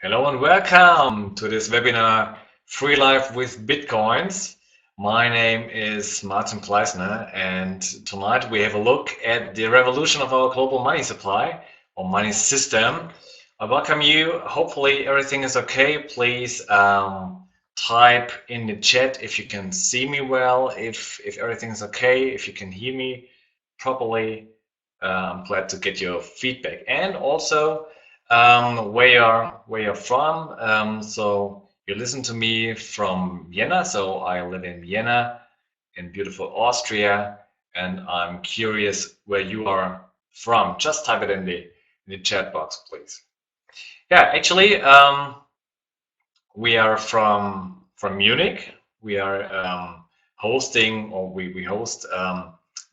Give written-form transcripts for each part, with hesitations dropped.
Hello and welcome to this webinar, Free Life with Bitcoins. My name is Martin Pleisner, and tonight we have a look at the revolution of our global money supply or money system. I welcome you. Hopefully everything is okay. Please type in the chat if you can see me well, if everything is okay, if you can hear me properly. I'm glad to get your feedback, and also where you're from. So you listen to me from Vienna. So I live in Vienna, in beautiful Austria, and I'm curious where you are from. Just type it in the chat box, please. Yeah, actually, we are from Munich. We are hosting, or we host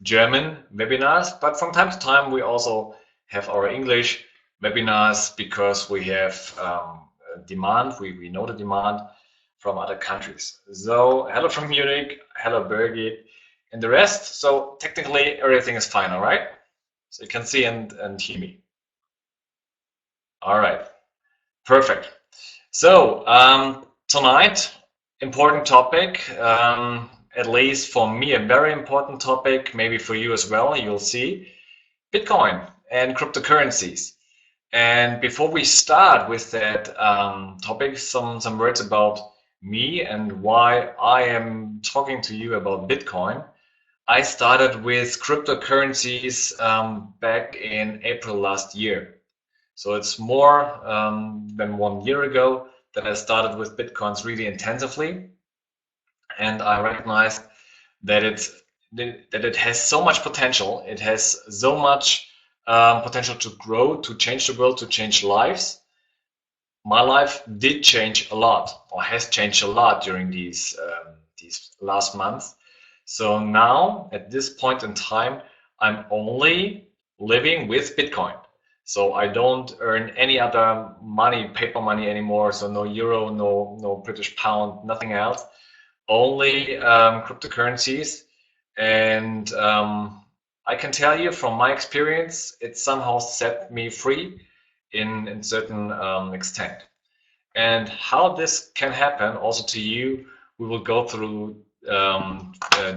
German webinars, but from time to time we also have our English webinars because we have demand. We know the demand from other countries. So hello from Munich, hello Birgit, and the rest. So technically everything is fine, all right? So you can see and hear me. All right, perfect. So tonight, important topic, at least for me, a very important topic, maybe for you as well, you'll see, Bitcoin and cryptocurrencies. And before we start with that topic, some words about me and why I am talking to you about Bitcoin. I started with cryptocurrencies back in April last year. So it's more than 1 year ago that I started with Bitcoins really intensively, and I recognized that it has so much potential. It has so much potential to grow, to change the world, to change lives. My life did change a lot, or has changed a lot during these last months. So now, at this point in time, I'm only living with Bitcoin. So I don't earn any other money, paper money anymore. So no euro, no British pound, nothing else. Only cryptocurrencies. And I can tell you from my experience, it somehow set me free in certain extent. And how this can happen also to you, we will go through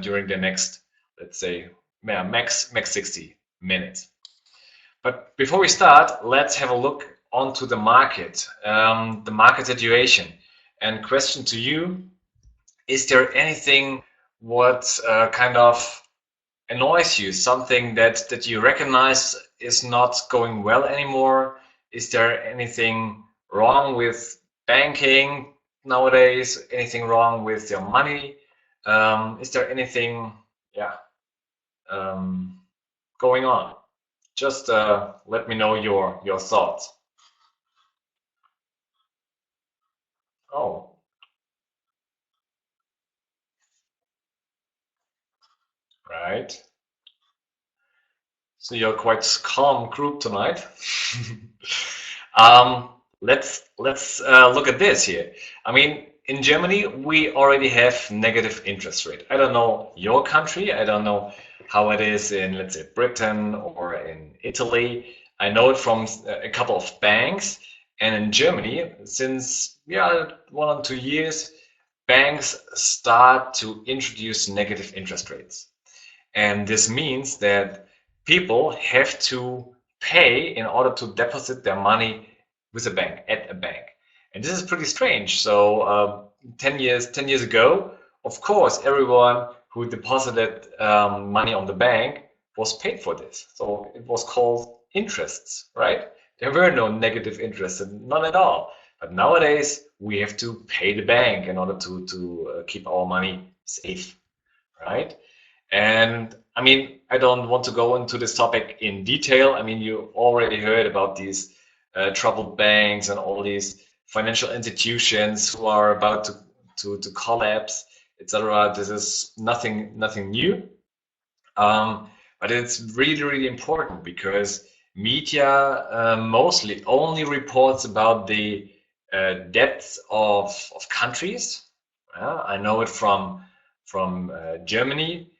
during the next, let's say, max 60 minutes. But before we start, let's have a look onto the market situation. And question to you, is there anything what kind of annoys you, something that you recognize is not going well anymore? Is there anything wrong with banking nowadays? Anything wrong with your money? Is there anything, yeah, going on? Just let me know your thoughts. Oh, right. So you're quite calm group tonight. Um, let's look at this here. I mean, in Germany, we already have negative interest rate. I don't know your country. I don't know how it is in, let's say, Britain or in Italy. I know it from a couple of banks. And in Germany, since 1 or 2 years, banks start to introduce negative interest rates. And this means that people have to pay in order to deposit their money with a bank, at a bank. And this is pretty strange. So 10 years ago, of course, everyone who deposited money on the bank was paid for this. So it was called interests, right? There were no negative interests, none at all. But nowadays, we have to pay the bank in order to keep our money safe, right? And I mean, I don't want to go into this topic in detail. I mean, you already heard about these troubled banks and all these financial institutions who are about to collapse, etc. This is nothing new. But it's really important because media mostly only reports about the debts of countries. I know it from Germany.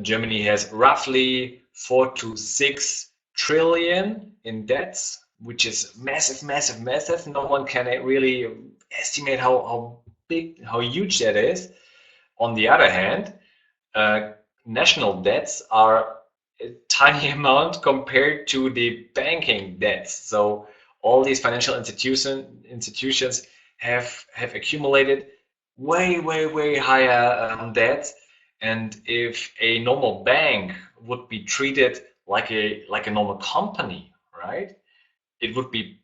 Germany has roughly 4 to 6 trillion in debts. which is massive, massive, massive. No one can really estimate how big, how huge that is. On the other hand, uh, national debts are a tiny amount compared to the banking debts. So all these financial institutions have accumulated way higher debts. And if a normal bank would be treated like a normal company, right? It would be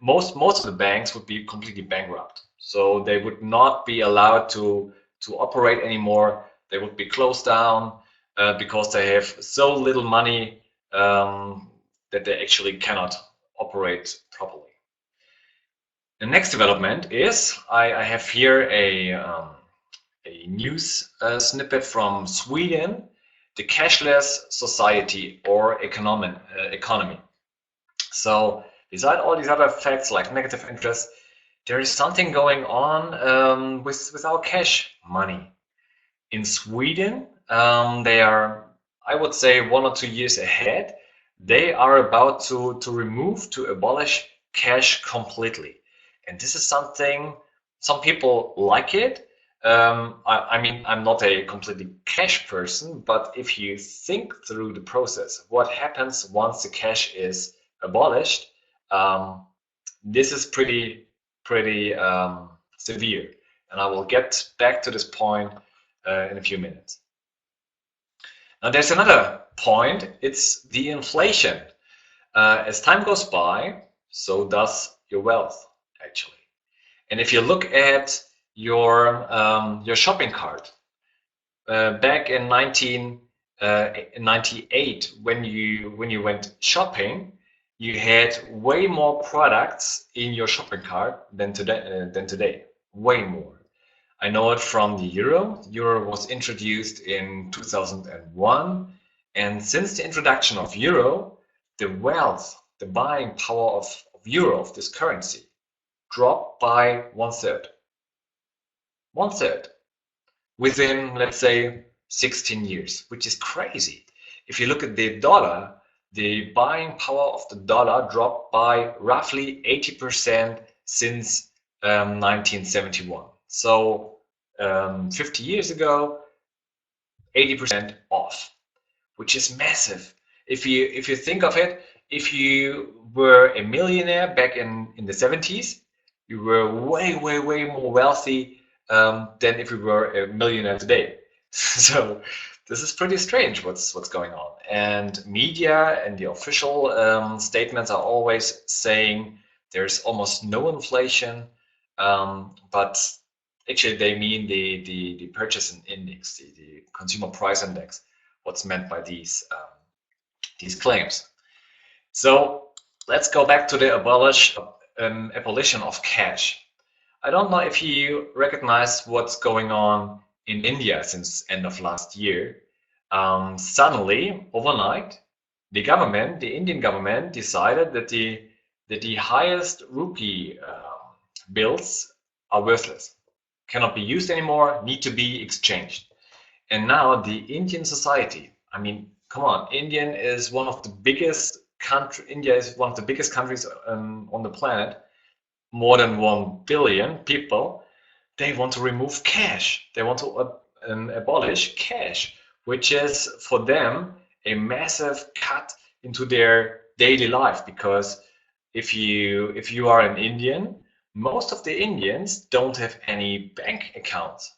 most of the banks would be completely bankrupt. So they would not be allowed to operate anymore. They would be closed down because they have so little money that they actually cannot operate properly. The next development is I have here a news snippet from Sweden, the cashless society or economy. So beside all these other facts like negative interest, there is something going on with our cash money. In Sweden, they are, I would say, 1 or 2 years ahead. They are about to remove, to abolish cash completely. And this is something, some people like it. I mean, I'm not a completely cash person, but if you think through the process, what happens once the cash is abolished, um, this is pretty severe. And I will get back to this point in a few minutes. Now, there's another point. It's the inflation. As time goes by, so does your wealth, actually. And if you look at your shopping cart, back in 1998, when you went shopping, you had way more products in your shopping cart than today. Way more. I know it from the euro. The euro was introduced in 2001, and since the introduction of euro, the wealth, the buying power of euro, of this currency, dropped by 1/3. 1/3 within, let's say, 16 years, which is crazy. If you look at the dollar, the buying power of the dollar dropped by roughly 80% since 1971. So 50 years ago, 80% off, which is massive. If you think of it, if you were a millionaire back in the 70s, you were way more wealthy than if you were a millionaire today. So this is pretty strange what's going on. And media and the official statements are always saying there's almost no inflation, but actually they mean the purchase index, the consumer price index, what's meant by these claims. So let's go back to the abolition of cash. I don't know if you recognize what's going on in India since end of last year. Suddenly, overnight, the Indian government, decided that the highest rupee bills are worthless, cannot be used anymore, need to be exchanged. And now the Indian society, I mean, come on, India is one of the biggest countries on the planet, more than 1 billion people. They want to remove cash. They want to abolish cash, which is for them a massive cut into their daily life. Because if you are an Indian, most of the Indians don't have any bank accounts.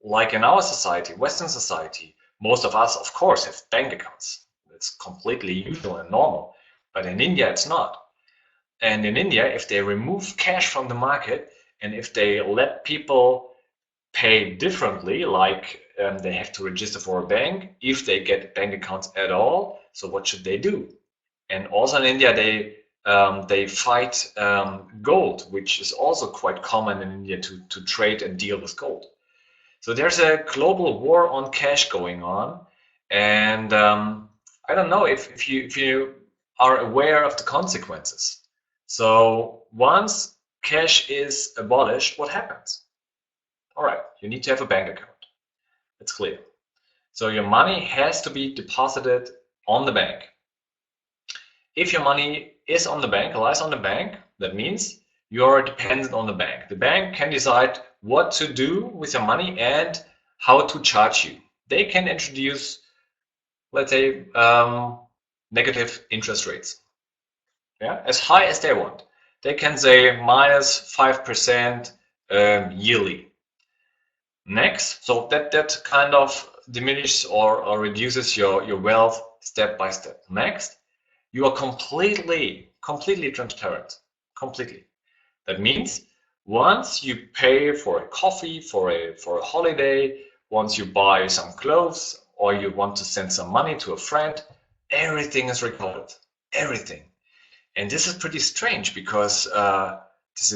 Like in our society, Western society, most of us, of course, have bank accounts. It's completely usual and normal. But in India, it's not. And in India, if they remove cash from the market and if they let people pay differently, like they have to register for a bank, if they get bank accounts at all, so what should they do? And also in India, they fight gold, which is also quite common in India to trade and deal with gold. So there's a global war on cash going on, and I don't know if you are aware of the consequences. So once cash is abolished, what happens? All right, you need to have a bank account. It's clear. So your money has to be deposited on the bank. If your money is on the bank, lies on the bank. That means you are dependent on the bank. The bank can decide what to do with your money and how to charge you. They can introduce, let's say, negative interest rates, yeah, as high as they want. They can say -5% yearly. Next, so that kind of diminishes or reduces your wealth step by step. Next, you are completely transparent, completely. That means once you pay for a coffee, for a holiday, once you buy some clothes, or you want to send some money to a friend, everything is recorded, everything. And this is pretty strange because this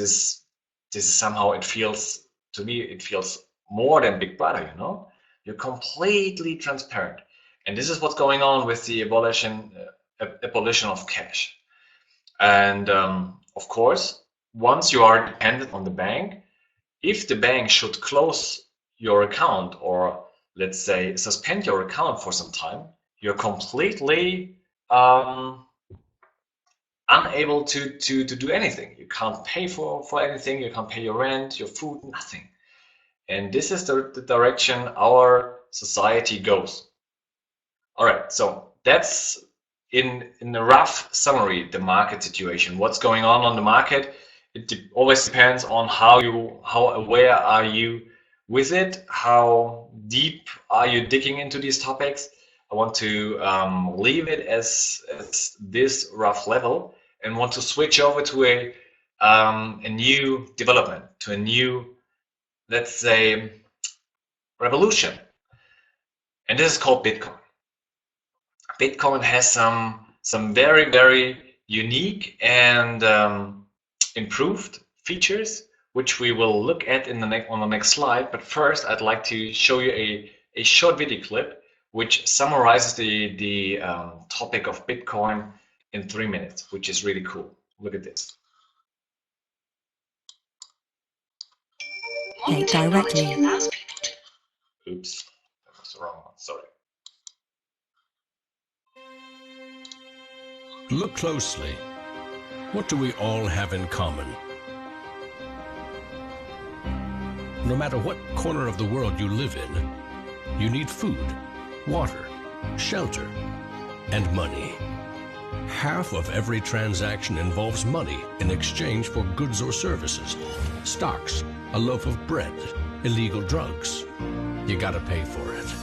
is somehow, it feels to me, it feels more than Big Brother, you know? You're completely transparent. And this is what's going on with the abolition of cash. And of course, once you are dependent on the bank, if the bank should close your account or let's say suspend your account for some time, you're completely unable to do anything. You can't pay for anything, you can't pay your rent, your food, nothing. And this is the direction our society goes. All right, so that's in a rough summary the market situation. What's going on the market? It always depends on how aware are you with it, how deep are you digging into these topics. I want to leave it as this rough level and want to switch over to a new development, to a new, let's say, revolution. And this is called Bitcoin. Bitcoin has some very, very unique and improved features, which we will look at on the next slide. But first, I'd like to show you a short video clip which summarizes the topic of Bitcoin in 3 minutes, which is really cool. Look at this. Directly. Oops, that was the wrong one. Sorry. Look closely. What do we all have in common? No matter what corner of the world you live in, you need food, water, shelter, and money. Half of every transaction involves money in exchange for goods or services, stocks, a loaf of bread, illegal drugs. You gotta pay for it.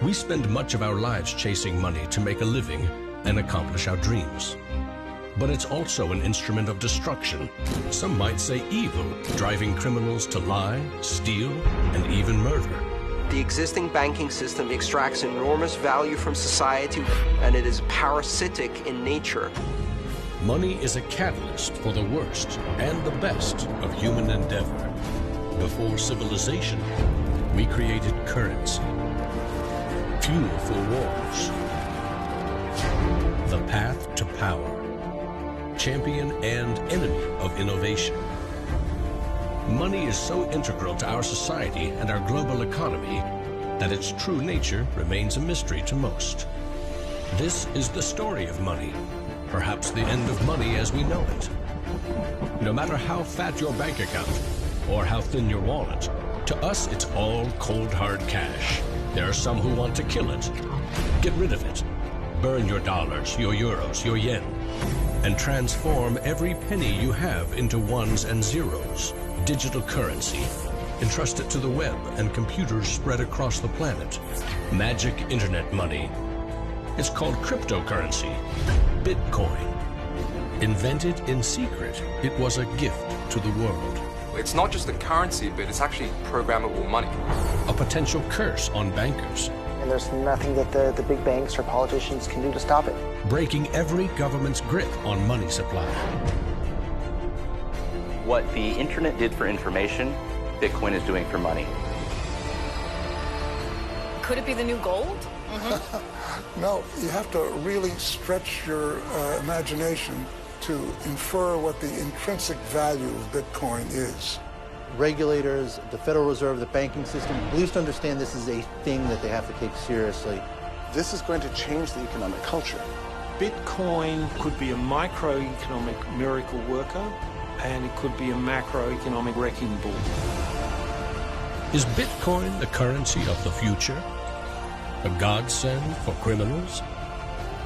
We spend much of our lives chasing money to make a living and accomplish our dreams. But it's also an instrument of destruction. Some might say evil, driving criminals to lie, steal, and even murder. The existing banking system extracts enormous value from society, and it is parasitic in nature. Money is a catalyst for the worst and the best of human endeavor. Before civilization, we created currency, fuel for wars, the path to power, champion and enemy of innovation. Money is so integral to our society and our global economy that its true nature remains a mystery to most. This is the story of money, perhaps the end of money as we know it. No matter how fat your bank account or how thin your wallet, to us it's all cold hard cash. There are some who want to kill it. Get rid of it. Burn your dollars, your euros, your yen, and transform every penny you have into ones and zeros. Digital currency. Entrust it to the web and computers spread across the planet. Magic internet money. It's called cryptocurrency. Bitcoin. Invented in secret, it was a gift to the world. It's not just a currency, but it's actually programmable money. A potential curse on bankers. And there's nothing that the big banks or politicians can do to stop it. Breaking every government's grip on money supply. What the internet did for information, Bitcoin is doing for money. Could it be the new gold? No, you have to really stretch your imagination to infer what the intrinsic value of Bitcoin is. Regulators, the Federal Reserve, the banking system, at least understand this is a thing that they have to take seriously. This is going to change the economic culture. Bitcoin could be a microeconomic miracle worker, and it could be a macroeconomic wrecking ball. Is Bitcoin the currency of the future? A godsend for criminals?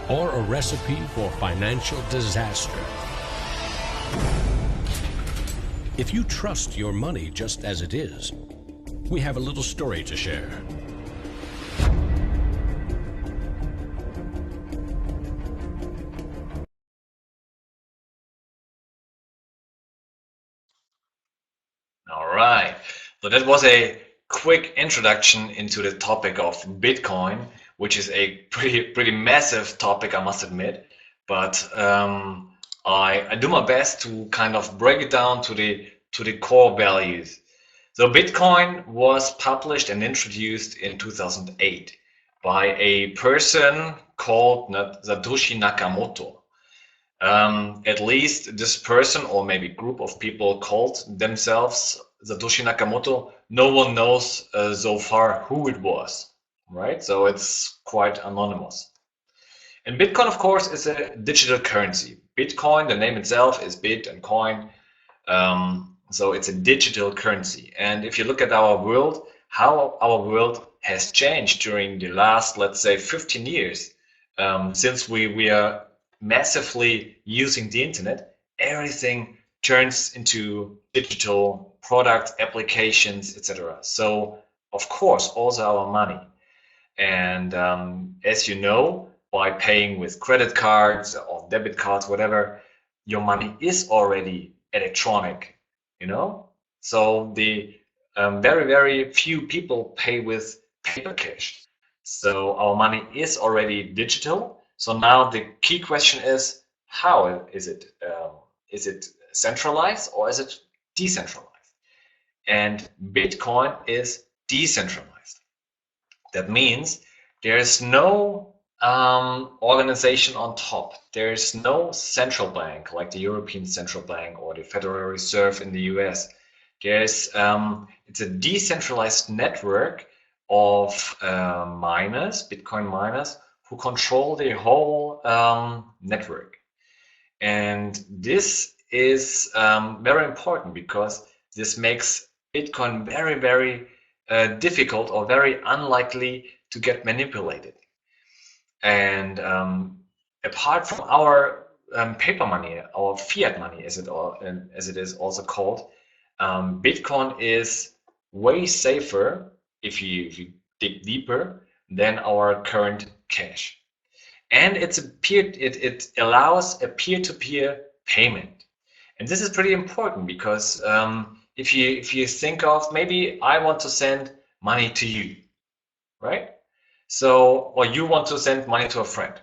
Or a recipe for financial disaster? If you trust your money just as it is, we have a little story to share. All right. So that was a quick introduction into the topic of Bitcoin, which is a pretty massive topic, I must admit. But I do my best to kind of break it down to the core values. So Bitcoin was published and introduced in 2008 by a person called Satoshi Nakamoto. At least this person, or maybe group of people, called themselves Satoshi Nakamoto. No one knows so far who it was, right? So it's quite anonymous. And Bitcoin, of course, is a digital currency. Bitcoin, the name itself is bit and coin. So it's a digital currency. And if you look at our world, how our world has changed during the last, let's say, 15 years, since we are massively using the internet, everything turns into digital products, applications, etc. So, of course, also our money. And as you know, by paying with credit cards or debit cards, whatever, your money is already electronic, you know? So the very few people pay with paper cash. So our money is already digital. So now the key question is, how is it? Is it centralized or is it decentralized? And Bitcoin is decentralized. That means there is no organization on top. There is no central bank like the European Central Bank or the Federal Reserve in the US. There's it's a decentralized network of miners, Bitcoin miners, who control the whole network. And this is very important because this makes Bitcoin very difficult or very unlikely to get manipulated. And apart from our paper money, our fiat money, as it is also called, Bitcoin is way safer if you dig deeper than our current cash. And it allows a peer-to-peer payment. And this is pretty important because if you think of, maybe I want to send money to you, right? So, or you want to send money to a friend.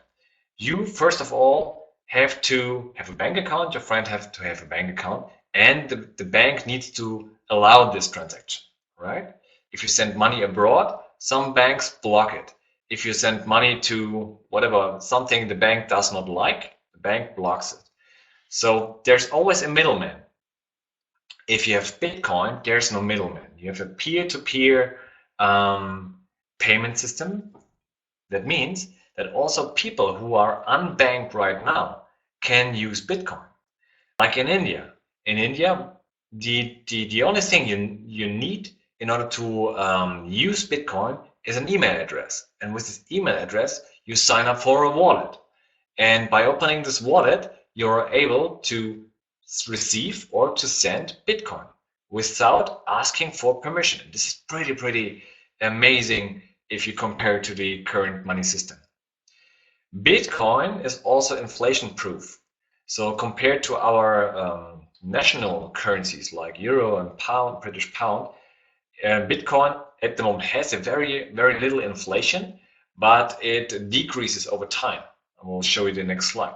You, first of all, have to have a bank account, your friend have to have a bank account, and the bank needs to allow this transaction, right? If you send money abroad, some banks block it. If you send money to whatever, something the bank does not like, the bank blocks it. So there's always a middleman. If you have Bitcoin, there's no middleman. You have a peer-to-peer payment system. That means that also people who are unbanked right now can use Bitcoin. Like in India. In India, the only thing you need in order to use Bitcoin is an email address. And with this email address, you sign up for a wallet. And by opening this wallet, you're able to receive or to send Bitcoin without asking for permission. This is pretty amazing if you compare to the current money system. Bitcoin is also inflation proof. So compared to our national currencies like euro and pound, British pound, Bitcoin at the moment has a very little inflation, but it decreases over time. I will show you the next slide.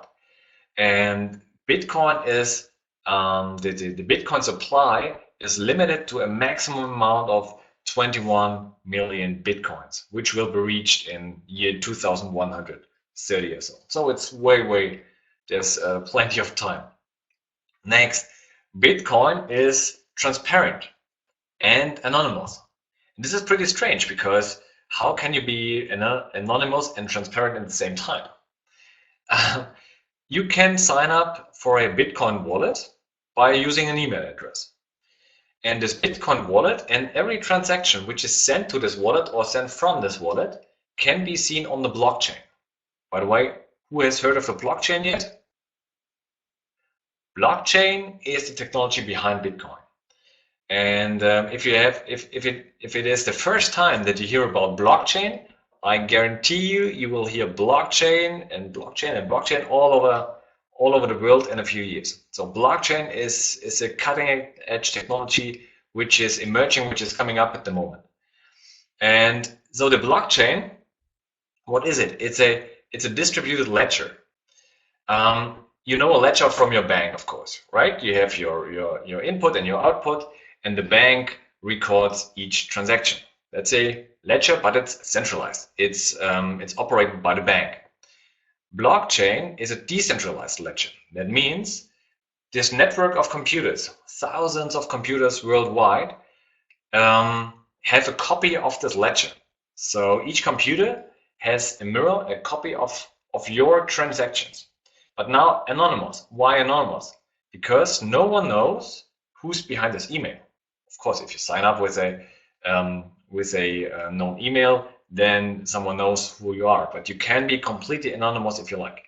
And Bitcoin is the Bitcoin supply is limited to a maximum amount of 21 million Bitcoins, which will be reached in year 2130 or so. So it's way, there's plenty of time. Next, Bitcoin is transparent and anonymous. And this is pretty strange because how can you be anonymous and transparent at the same time? You can sign up for a Bitcoin wallet by using an email address. And this Bitcoin wallet and every transaction which is sent to this wallet or sent from this wallet can be seen on the blockchain. By the way, who has heard of a blockchain yet? Blockchain is the technology behind Bitcoin. And if it is the first time that you hear about blockchain, I guarantee you will hear blockchain and blockchain and blockchain all over the world in a few years. So blockchain is a cutting edge technology which is emerging, which is coming up at the moment. And so the blockchain, what is it? It's a distributed ledger. You know a ledger from your bank, of course, right? You have your input and your output, and the bank records each transaction. That's a ledger, but it's centralized. It's operated by the bank. Blockchain is a decentralized ledger. That means this network of computers, thousands of computers worldwide, have a copy of this ledger. So each computer has a mirror, a copy of your transactions. But now anonymous. Why anonymous? Because no one knows who's behind this email. Of course, if you sign up with a known email, then someone knows who you are. But you can be completely anonymous if you like.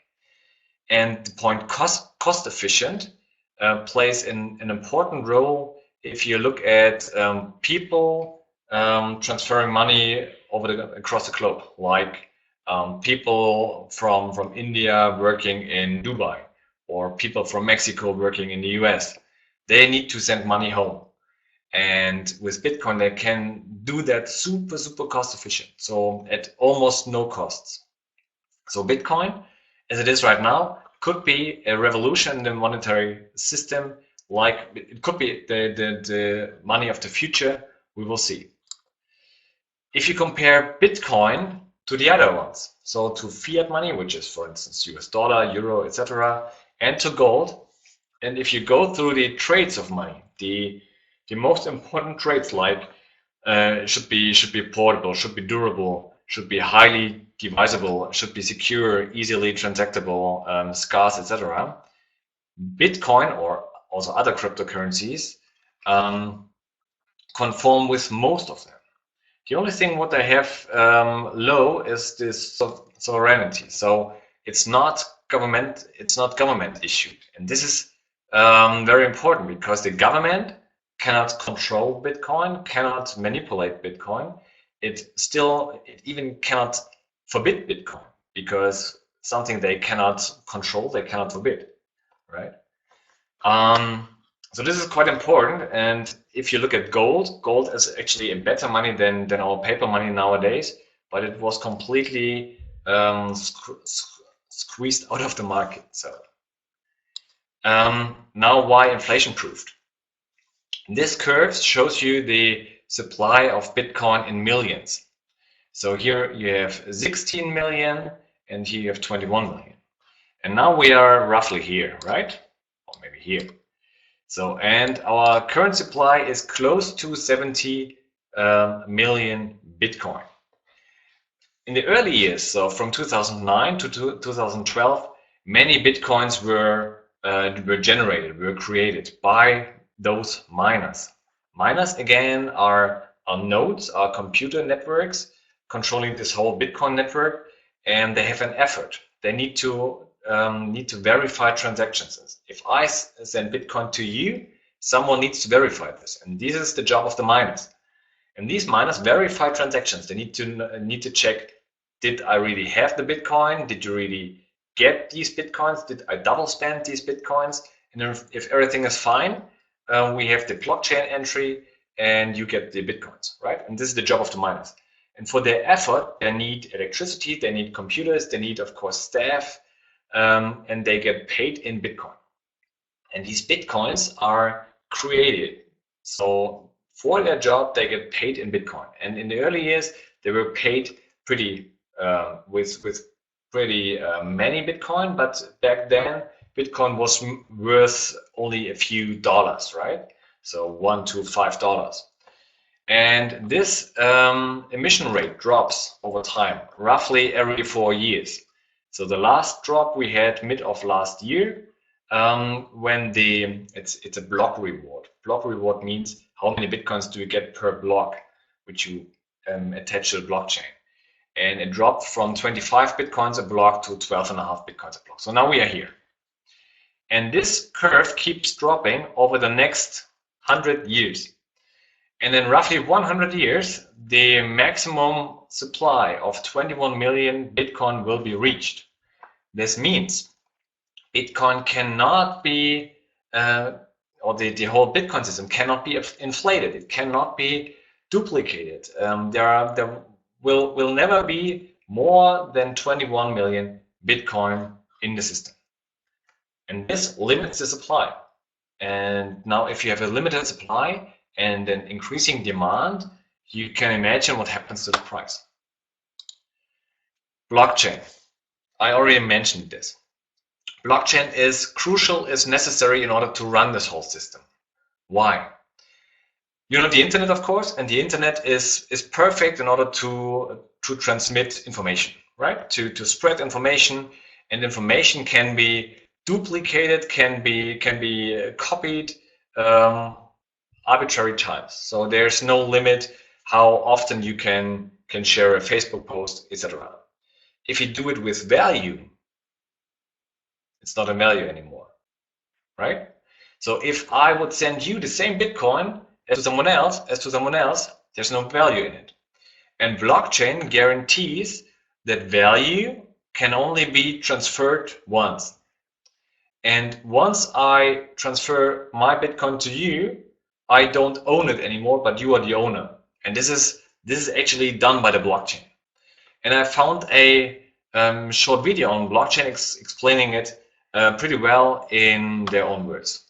And the point cost efficient plays an important role if you look at people transferring money across the globe, like people from India working in Dubai, or people from Mexico working in the US. They need to send money home. And with Bitcoin, they can do that super cost efficient. So at almost no costs. So Bitcoin, as it is right now, could be a revolution in the monetary system. Like it could be the money of the future. We will see. If you compare Bitcoin to the other ones, so to fiat money, which is, for instance, US dollar, euro, etc., and to gold, and if you go through the trades of money, the most important traits like should be portable, should be durable, should be highly divisible, should be secure, easily transactable, scarce, etc. Bitcoin, or also other cryptocurrencies, conform with most of them. The only thing what they have low is this sovereignty. So it's not government issued, and this is very important because the government cannot control Bitcoin, cannot manipulate Bitcoin. It even cannot forbid Bitcoin, because something they cannot control, they cannot forbid, right? So this is quite important. And if you look at gold is actually a better money than our paper money nowadays, but it was completely squeezed out of the market. So now why inflation proofed? This curve shows you the supply of Bitcoin in millions. So here you have 16 million and here you have 21 million. And now we are roughly here, right? Or maybe here. So, and our current supply is close to 70 million Bitcoin. In the early years, so from 2009 to 2012, many Bitcoins were generated, were created by those miners. Miners, again, are nodes, are computer networks controlling this whole Bitcoin network, and they have an effort. They need to verify transactions. If I send Bitcoin to you, someone needs to verify this, and this is the job of the miners. And these miners verify transactions. They need to check: did I really have the Bitcoin? Did you really get these Bitcoins? Did I double spend these Bitcoins? And if everything is fine, we have the blockchain entry, and you get the Bitcoins, right? And this is the job of the miners. And for their effort, they need electricity, they need computers, they need, of course, staff, and they get paid in Bitcoin. And these Bitcoins are created. So for their job, they get paid in Bitcoin. And in the early years, they were paid pretty with pretty many Bitcoin, but back then Bitcoin was worth only a few dollars, right? So $1 to $5. And this emission rate drops over time, roughly every 4 years. So the last drop we had mid of last year, when it's a block reward. Block reward means how many bitcoins do you get per block, which you attach to the blockchain. And it dropped from 25 bitcoins a block to 12.5 bitcoins a block. So now we are here. And this curve keeps dropping over the next 100 years. And in roughly 100 years, the maximum supply of 21 million Bitcoin will be reached. This means Bitcoin cannot be, or the whole Bitcoin system cannot be inflated. It cannot be duplicated. There will never be more than 21 million Bitcoin in the system. And this limits the supply. And now if you have a limited supply and an increasing demand, you can imagine what happens to the price. Blockchain. I already mentioned this. Blockchain is crucial, is necessary in order to run this whole system. Why? You know the internet, of course, and the internet is perfect in order to transmit information, right? To spread information, and information can be duplicated, can be copied arbitrary times. So there's no limit how often you can share a Facebook post, etc. If you do it with value, it's not a value anymore, right? So if I would send you the same Bitcoin as to someone else, there's no value in it. And blockchain guarantees that value can only be transferred once. And once I transfer my Bitcoin to you, I don't own it anymore, but you are the owner. And this is actually done by the blockchain. And I found a short video on blockchain explaining it pretty well in their own words.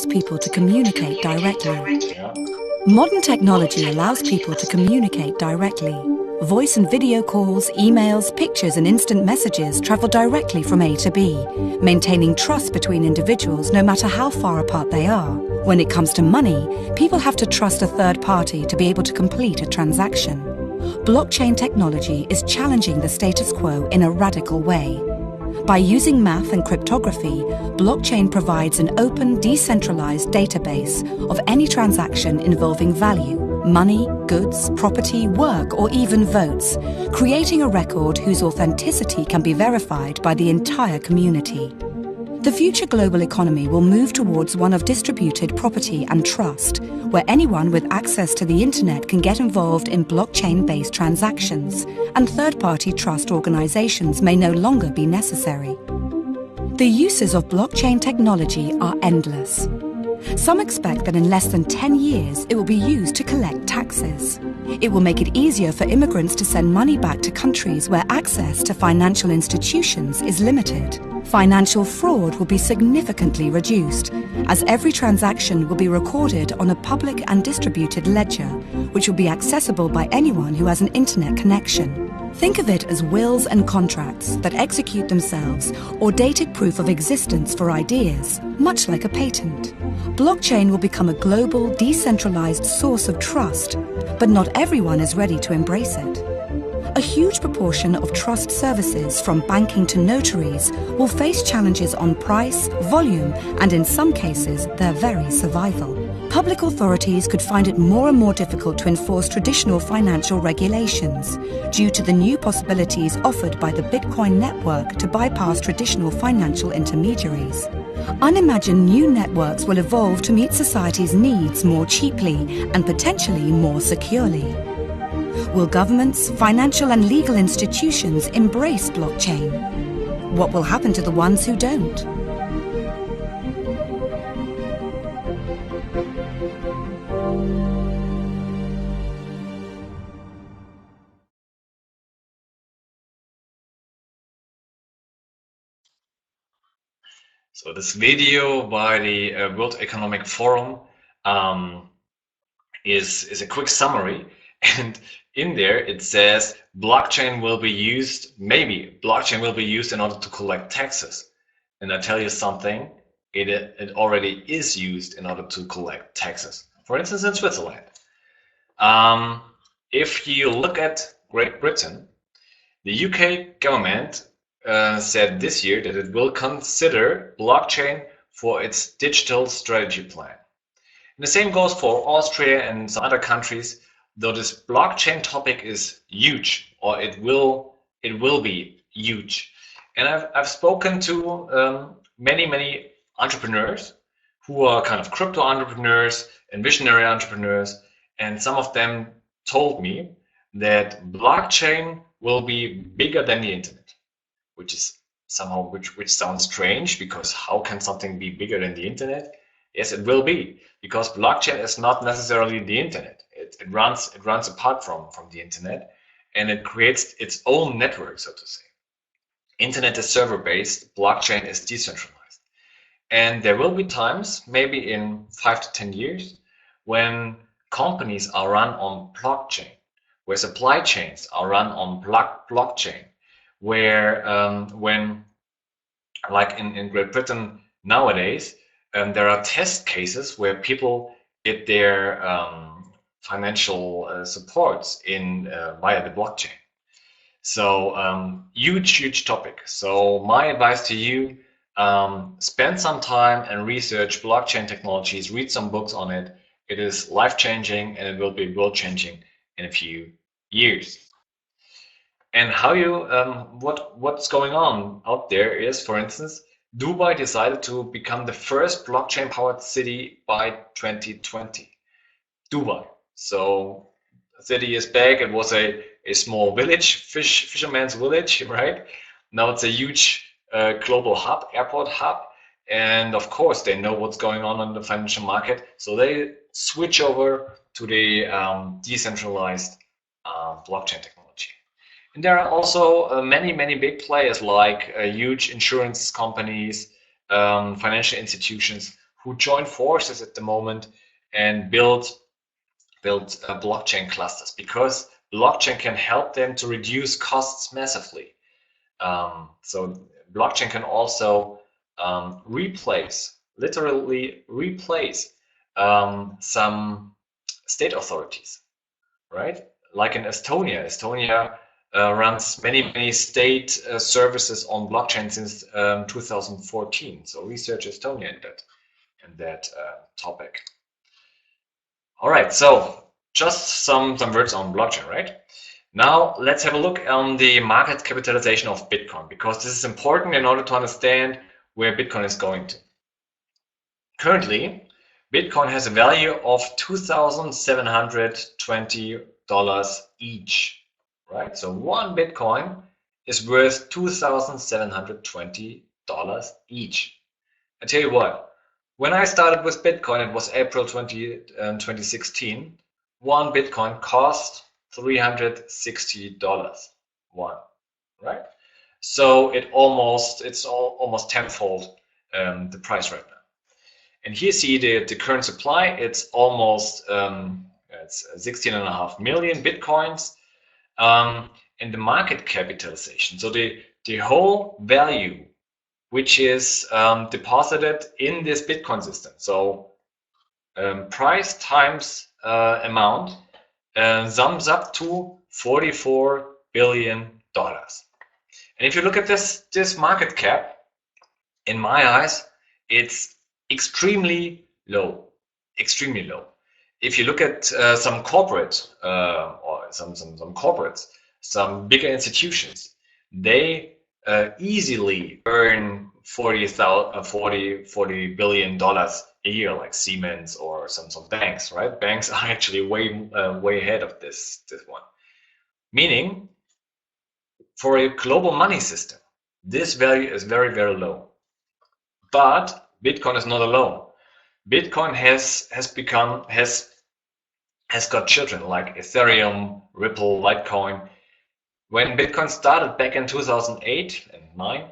People to communicate directly. Yeah. Modern technology allows people to communicate directly. Voice and video calls, emails, pictures and instant messages travel directly from A to B, maintaining trust between individuals no matter how far apart they are. When it comes to money, people have to trust a third party to be able to complete a transaction. Blockchain technology is challenging the status quo in a radical way. By using math and cryptography, blockchain provides an open, decentralized database of any transaction involving value, money, goods, property, work, or even votes, creating a record whose authenticity can be verified by the entire community. The future global economy will move towards one of distributed property and trust, where anyone with access to the internet can get involved in blockchain-based transactions, and third-party trust organizations may no longer be necessary. The uses of blockchain technology are endless. Some expect that in less than 10 years it will be used to collect taxes. It will make it easier for immigrants to send money back to countries where access to financial institutions is limited. Financial fraud will be significantly reduced, as every transaction will be recorded on a public and distributed ledger, which will be accessible by anyone who has an internet connection. Think of it as wills and contracts that execute themselves, or dated proof of existence for ideas, much like a patent. Blockchain will become a global, decentralized source of trust, but not everyone is ready to embrace it. A huge proportion of trust services, from banking to notaries, will face challenges on price, volume, and in some cases, their very survival. Public authorities could find it more and more difficult to enforce traditional financial regulations due to the new possibilities offered by the Bitcoin network to bypass traditional financial intermediaries. Unimagined new networks will evolve to meet society's needs more cheaply and potentially more securely. Will governments, financial and legal institutions embrace blockchain? What will happen to the ones who don't? So this video by the World Economic Forum is a quick summary, and in there it says blockchain will be used, maybe blockchain will be used in order to collect taxes. And I tell you something, it already is used in order to collect taxes. For instance, in Switzerland. If you look at Great Britain, The UK government said this year that it will consider blockchain for its digital strategy plan. And the same goes for Austria and some other countries, though this blockchain topic is huge, or it will be huge. And I've spoken to many entrepreneurs who are kind of crypto entrepreneurs and visionary entrepreneurs, and some of them told me that blockchain will be bigger than the internet, which is somehow which sounds strange, because how can something be bigger than the internet? Yes, it will be, because blockchain is not necessarily the internet. It runs apart from the internet, and it creates its own network, so to say. Internet is server-based, blockchain is decentralized. And there will be times, maybe in 5 to 10 years, when companies are run on blockchain, where supply chains are run on blockchain, where when, like in Great Britain nowadays, there are test cases where people get their financial supports in via the blockchain. So huge topic. So my advice to you, spend some time and research blockchain technologies, read some books on it. It is life-changing, and it will be world-changing in a few years. And how you what's going on out there is, for instance, Dubai decided to become the first blockchain-powered city by 2020. Dubai. So a city years back, it was a small village, fisherman's village, right? Now it's a huge global hub, airport hub. And of course, they know what's going on in the financial market. So they switch over to the decentralized blockchain technology. And there are also many big players, like huge insurance companies, financial institutions, who join forces at the moment and build blockchain clusters, because blockchain can help them to reduce costs massively. So blockchain can also literally replace some state authorities, right? Like in Estonia. Estonia runs many state services on blockchain since 2014. So research Estonia in that topic. All right, so just some words on blockchain, right? Now let's have a look on the market capitalization of Bitcoin, because this is important in order to understand where Bitcoin is going to. Currently, Bitcoin has a value of $2,720 each, right? So one Bitcoin is worth $2,720 each. I tell you what, when I started with Bitcoin, it was April 2016. One Bitcoin cost $360. One, right? So it's almost tenfold the price right now. And here see the current supply. It's almost it's 16.5 million Bitcoins, and the market capitalization. So the whole value which is deposited in this Bitcoin system. So price times amount sums up to $44 billion. And if you look at this market cap, in my eyes, it's extremely low. If you look at some corporate or some corporates, some bigger institutions, they easily earn $40 billion a year, like Siemens or some banks, right? Banks are actually way ahead of this one. Meaning, for a global money system, this value is very low. But Bitcoin is not alone. Bitcoin has got children like Ethereum, Ripple, Litecoin. When Bitcoin started back in 2008 and 2009,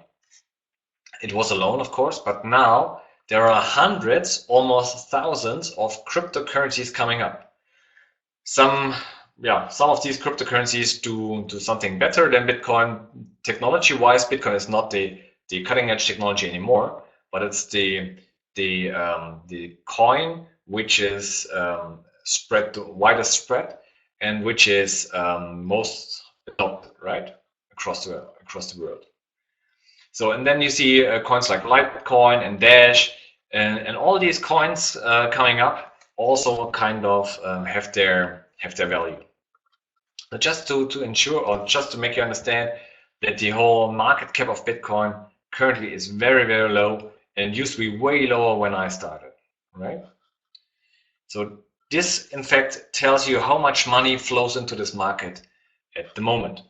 it was alone, of course, but now there are hundreds, almost thousands of cryptocurrencies coming up. Some of these cryptocurrencies do something better than Bitcoin. Technology-wise, Bitcoin is not the cutting-edge technology anymore, but it's the coin which is widest spread and which is most adopted, right? across the world. So, and then you see coins like Litecoin and Dash, and all these coins coming up also kind of have their value. But just to ensure, or just to make you understand that the whole market cap of Bitcoin currently is very, very low and used to be way lower when I started, right? So this, in fact, tells you how much money flows into this market at the moment.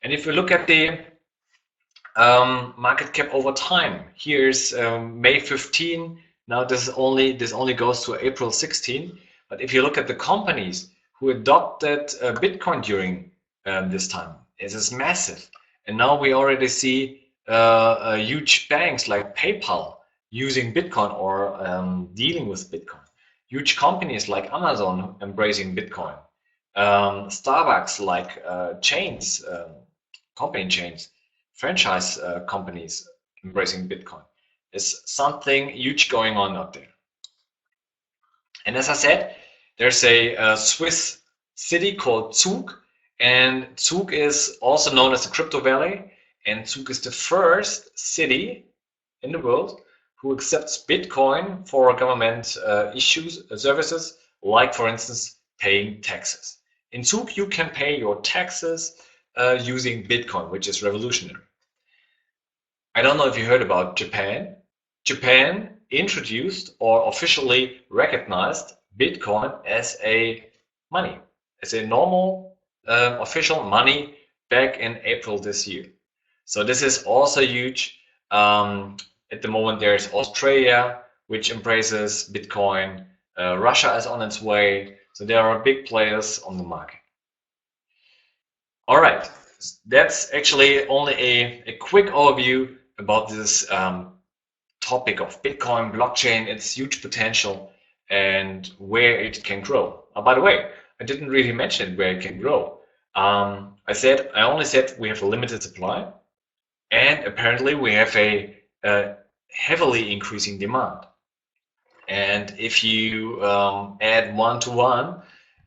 And if we look at the market cap over time, here's May 15. Now this only goes to April 16. But if you look at the companies who adopted Bitcoin during this time, it is massive. And now we already see huge banks like PayPal using Bitcoin or dealing with Bitcoin. Huge companies like Amazon embracing Bitcoin. Starbucks, like chains, company chains, franchise companies embracing Bitcoin. There's something huge going on out there. And as I said, there's a Swiss city called Zug, and Zug is also known as the Crypto Valley, and Zug is the first city in the world who accepts Bitcoin for government services, like, for instance, paying taxes. In Zug, you can pay your taxes using Bitcoin, which is revolutionary. I don't know if you heard about Japan. Japan introduced or officially recognized Bitcoin as a money, as a normal official money back in April this year. So this is also huge. At the moment, there's Australia, which embraces Bitcoin. Russia is on its way. So there are big players on the market. All right, that's actually only a quick overview about this topic of Bitcoin, blockchain, its huge potential, and where it can grow. By the way, I didn't really mention where it can grow. I only said we have a limited supply, and apparently we have a heavily increasing demand. And if you add 1 to 1,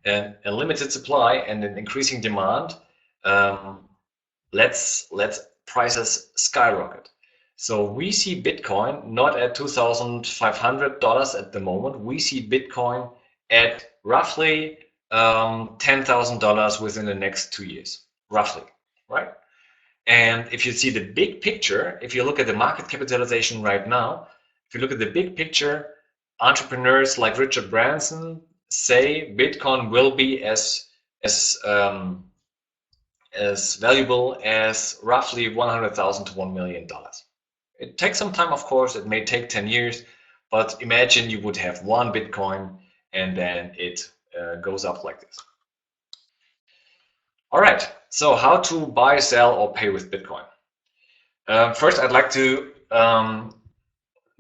a limited supply and an increasing demand, let's prices skyrocket. So we see Bitcoin not at $2,500 at the moment. We see Bitcoin at roughly $10,000 within the next 2 years, roughly, right? And if you see the big picture, if you look at the market capitalization right now, if you look at the big picture, entrepreneurs like Richard Branson say Bitcoin will be as valuable as roughly $100,000 to $1 million. It takes some time, of course. It may take 10 years, but imagine you would have one Bitcoin and then it goes up like this. All right, so how to buy, sell, or pay with Bitcoin. First, I'd like to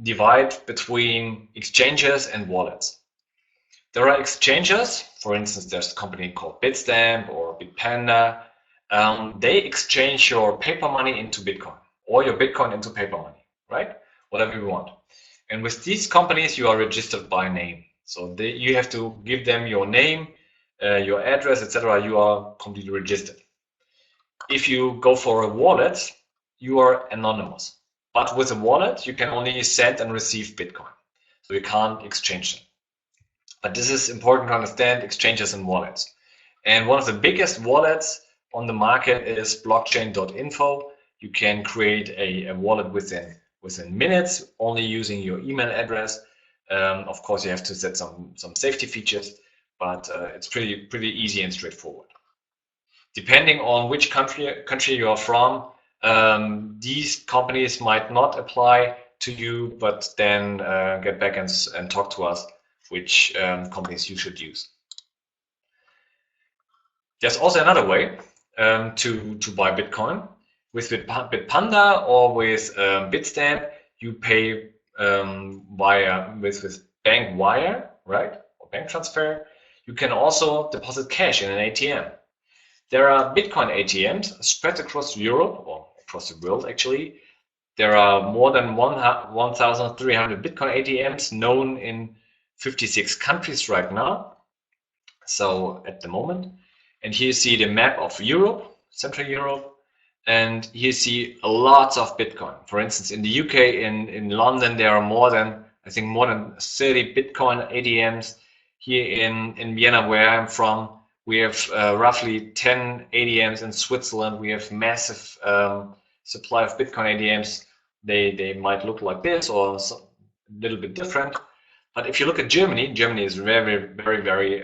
divide between exchanges and wallets. There are exchanges, for instance, there's a company called Bitstamp or Bitpanda. They exchange your paper money into Bitcoin or your Bitcoin into paper money, right? Whatever you want. And with these companies, you are registered by name. So you have to give them your name, your address, etc. You are completely registered. If you go for a wallet, you are anonymous. But with a wallet, you can only send and receive Bitcoin. So you can't exchange them. But this is important to understand, exchanges and wallets. And one of the biggest wallets on the market is blockchain.info. You can create a wallet within minutes, only using your email address. Of course, you have to set some safety features, but it's pretty easy and straightforward. Depending on which country you are from, these companies might not apply to you, but then get back and talk to us which companies you should use. There's also another way to buy Bitcoin. With Bitpanda or with Bitstamp, you pay with bank wire, right, or bank transfer. You can also deposit cash in an ATM. There are Bitcoin ATMs spread across Europe, or across the world actually. There are more than 1,300 Bitcoin ATMs known in 56 countries right now. So at the moment, and here you see the map of Europe, Central Europe. and you see lots of Bitcoin. For instance, in the UK, in London, there are more than 30 Bitcoin ATMs. Here in Vienna, where I'm from, we have roughly 10 ATMs. In Switzerland, we have massive supply of Bitcoin ATMs. They might look like this or a little bit different. But if you look at Germany, Germany is very, very, very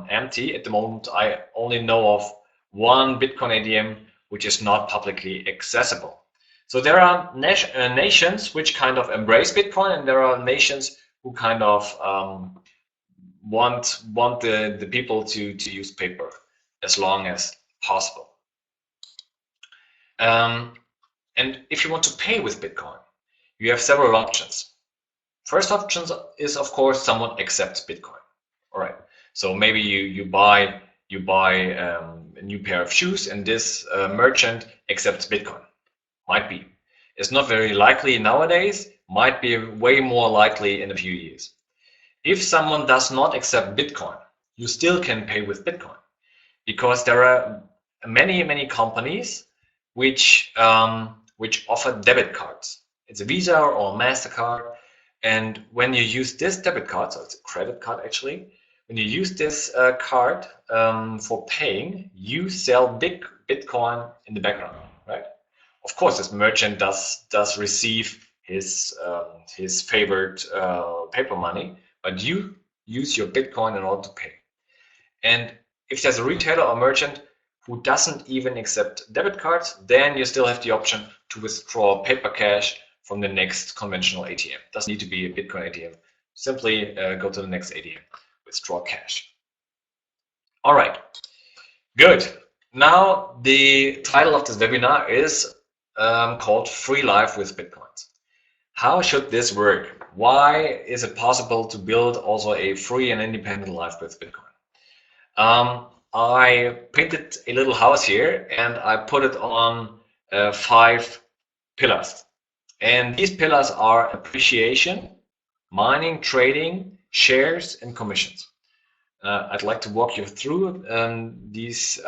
empty. At the moment, I only know of one Bitcoin ATM which is not publicly accessible. So there are nations which kind of embrace Bitcoin, and there are nations who kind of want the people to use paper as long as possible. And if you want to pay with Bitcoin, you have several options. First option is, of course, someone accepts Bitcoin. All right. So maybe you buy a new pair of shoes, and this merchant accepts Bitcoin. Might be. It's not very likely nowadays. Might be way more likely in a few years. If someone does not accept Bitcoin, you still can pay with Bitcoin, because there are many companies which offer debit cards. It's a Visa or MasterCard, and when you use this debit card, so it's a credit card actually, when you use this card for paying, you sell Bitcoin in the background, right? Of course, this merchant does receive his favorite paper money, but you use your Bitcoin in order to pay. And if there's a retailer or merchant who doesn't even accept debit cards, then you still have the option to withdraw paper cash from the next conventional ATM. Doesn't need to be a Bitcoin ATM. Simply go to the next ATM, withdraw cash. All right, good. Now the title of this webinar is called Free Life with Bitcoins. How should this work? Why is it possible to build also a free and independent life with Bitcoin? I painted a little house here, and I put it on 5 pillars. And these pillars are appreciation, mining, trading, shares, and commissions. I'd like to walk you through these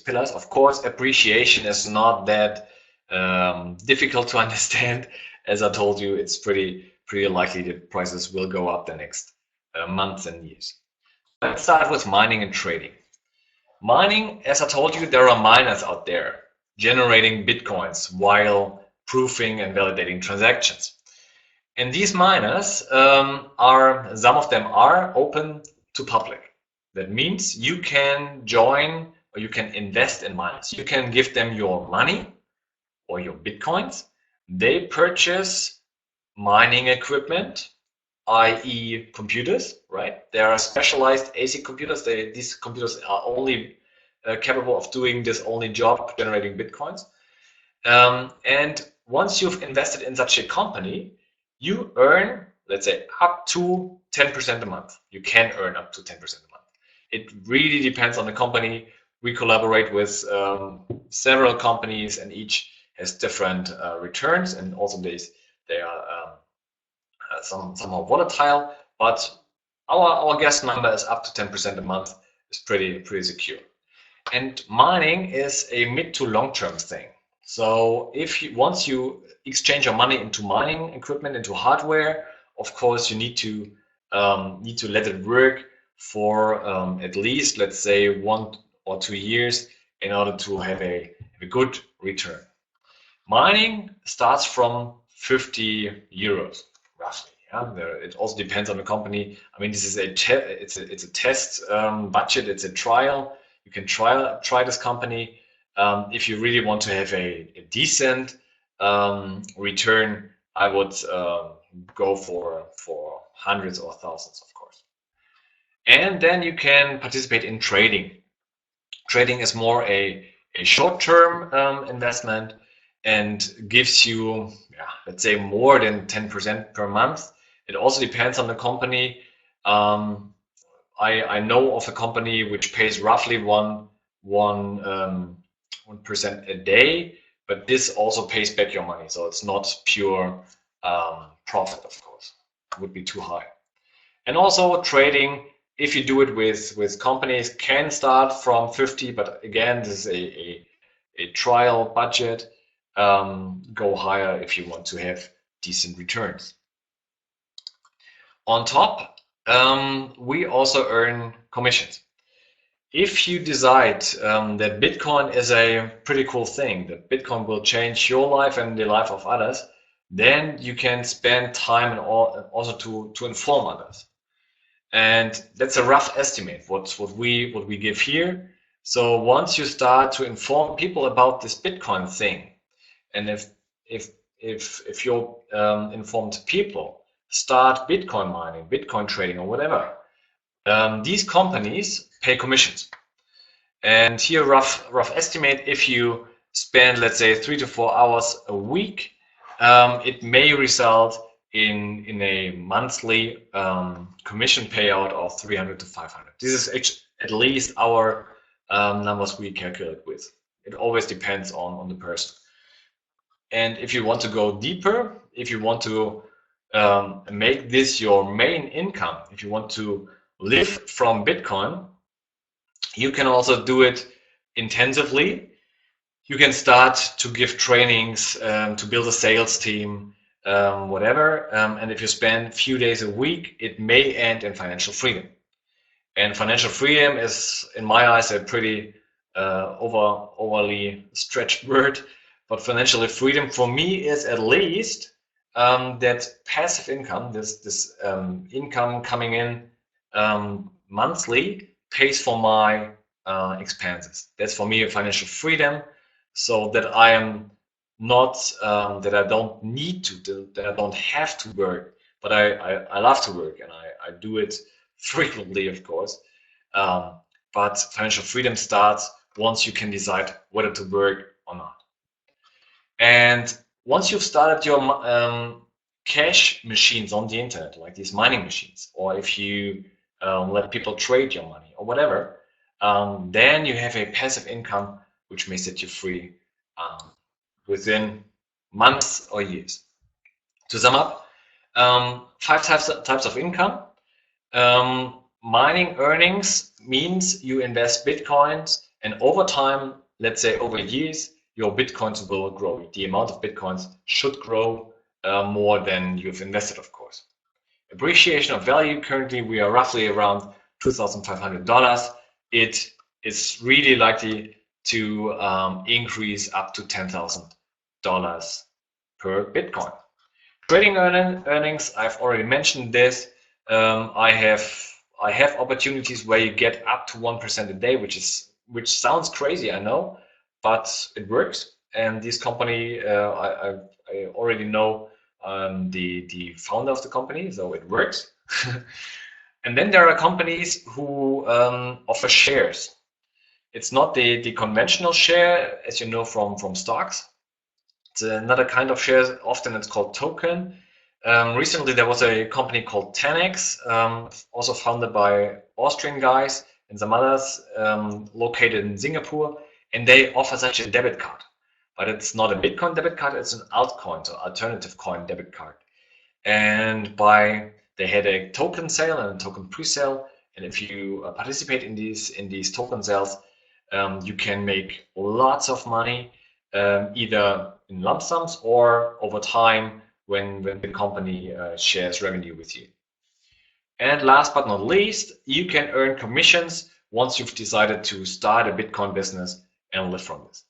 pillars. Of course, appreciation is not that difficult to understand. As I told you, it's pretty likely that prices will go up the next months and years. Let's start with mining and trading. Mining, as I told you, there are miners out there generating Bitcoins while proofing and validating transactions. And these miners some of them are open to public. That means you can join or you can invest in miners. You can give them your money or your Bitcoins. They purchase mining equipment, i.e. computers, right? There are specialized ASIC computers. These computers are only capable of doing this only job, generating Bitcoins. And once you've invested in such a company, you earn, let's say, up to 10% a month. You can earn up to 10% a month. It really depends on the company. We collaborate with several companies, and each has different returns, and also they are somehow volatile. But our guess number is up to 10% a month. It's pretty secure. And mining is a mid to long term thing. So once you exchange your money into mining equipment, into hardware, of course you need to let it work for at least, let's say, 1 or 2 years in order to have a good return. Mining starts from 50 euros roughly. Yeah? It also depends on the company. I mean, this is it's a test budget. It's a trial. You can try this company. If you really want to have a decent return, I would go for hundreds or thousands, of course. And then you can participate in trading. Trading is more a short-term investment and gives you, let's say, more than 10% per month. It also depends on the company. I know of a company which pays roughly 1% a day, but this also pays back your money, so it's not pure profit. Of course, it would be too high. And also trading, if you do it with companies, can start from 50, but again, this is a trial budget. Go higher if you want to have decent returns. On top, we also earn commissions. If you decide that Bitcoin is a pretty cool thing, that Bitcoin will change your life and the life of others, then you can spend time and also to inform others. And that's a rough estimate, what we give here. So once you start to inform people about this Bitcoin thing, and if your informed people start Bitcoin mining, Bitcoin trading, or whatever, these companies pay commissions. And here, rough estimate: if you spend, let's say, 3 to 4 hours a week, it may result in a monthly commission payout of 300 to 500. This is at least our numbers we calculate with. It always depends on the person. And if you want to go deeper, if you want to make this your main income, if you want to live from Bitcoin, you can also do it intensively. You can start to give trainings, to build a sales team, whatever. And if you spend a few days a week, it may end in financial freedom. And financial freedom is, in my eyes, a pretty overly stretched word. But financial freedom for me is at least that passive income, this income coming in monthly, pays for my expenses. That's for me a financial freedom, so that I am not, that I don't need to, that I don't have to work, but I love to work, and I do it frequently, of course. But financial freedom starts once you can decide whether to work or not. And once you've started your cash machines on the internet, like these mining machines, or if you let people trade your money or whatever, then you have a passive income which may set you free within months or years. To sum up, 5 types of income. Mining earnings means you invest Bitcoins, and over time, let's say over years, your Bitcoins will grow. The amount of Bitcoins should grow more than you've invested, of course. Appreciation of value, currently we are roughly around $2,500. It is really likely to increase up to $10,000 per Bitcoin. Trading earnings, I've already mentioned this. I have opportunities where you get up to 1% a day, which sounds crazy, I know, but it works. And this company, I already know the founder of the company, so it works. And then there are companies who offer shares. It's not the conventional share, as you know from stocks. It's another kind of share. Often it's called token. Recently there was a company called 10x, also founded by Austrian guys and some others, located in Singapore, and they offer such a debit card. But it's not a Bitcoin debit card, it's an altcoin, so alternative coin debit card. And they had a token sale and a token pre-sale, and if you participate in these token sales, you can make lots of money, either in lump sums or over time when the company shares revenue with you. And last but not least, you can earn commissions once you've decided to start a Bitcoin business and live from this.